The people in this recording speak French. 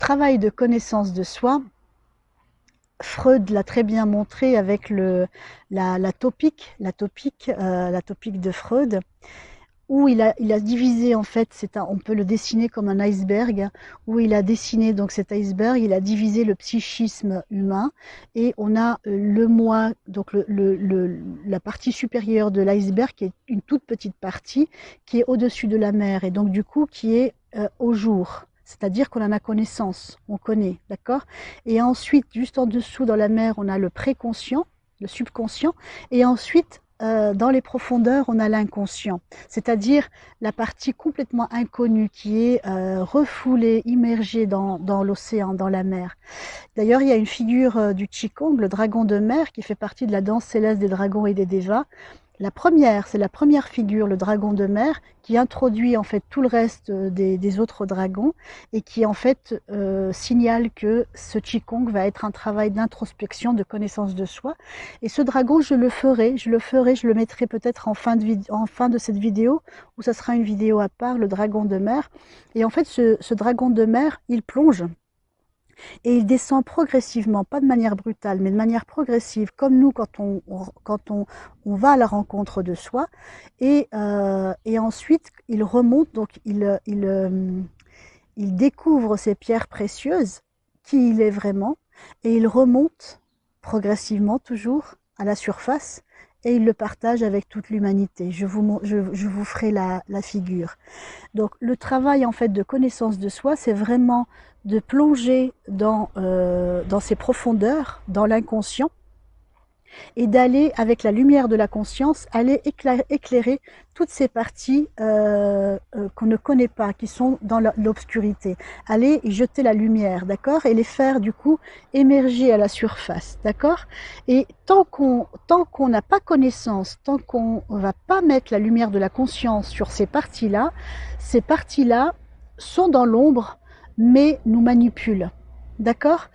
travail de connaissance de soi, Freud l'a très bien montré avec la topique, la topique de Freud, où il a divisé, en fait, on peut le dessiner comme un iceberg, où il a dessiné donc cet iceberg, il a divisé le psychisme humain, et on a le moi, donc la partie supérieure de l'iceberg, qui est une toute petite partie, qui est au-dessus de la mer, et donc du coup qui est au jour. C'est-à-dire qu'on en a connaissance, on connaît, d'accord? Et ensuite, juste en dessous dans la mer, on a le préconscient, le subconscient, et ensuite, dans les profondeurs, on a l'inconscient, c'est-à-dire la partie complètement inconnue qui est refoulée, immergée dans l'océan, dans la mer. D'ailleurs, il y a une figure du Qigong, le dragon de mer, qui fait partie de la danse céleste des dragons et des dévas. C'est la première figure, le dragon de mer, qui introduit en fait tout le reste des autres dragons et qui en fait signale que ce Qigong va être un travail d'introspection, de connaissance de soi. Et ce dragon, je le mettrai peut-être en fin de cette vidéo, où ça sera une vidéo à part, le dragon de mer. Et en fait, ce dragon de mer, il plonge. Et il descend progressivement, pas de manière brutale, mais de manière progressive, comme nous quand on va à la rencontre de soi. Et ensuite, il remonte, donc il découvre ces pierres précieuses, qui il est vraiment, et il remonte progressivement toujours à la surface, et il le partage avec toute l'humanité. Je vous ferai la figure. Donc le travail en fait de connaissance de soi, c'est vraiment de plonger dans ces profondeurs, dans l'inconscient, et d'aller, avec la lumière de la conscience, aller éclairer toutes ces parties qu'on ne connaît pas, qui sont dans l'obscurité. Aller y jeter la lumière, d'accord? Et les faire du coup émerger à la surface, d'accord? Et tant qu'on n'a pas connaissance, tant qu'on ne va pas mettre la lumière de la conscience sur ces parties-là sont dans l'ombre, mais nous manipulent, d'accord?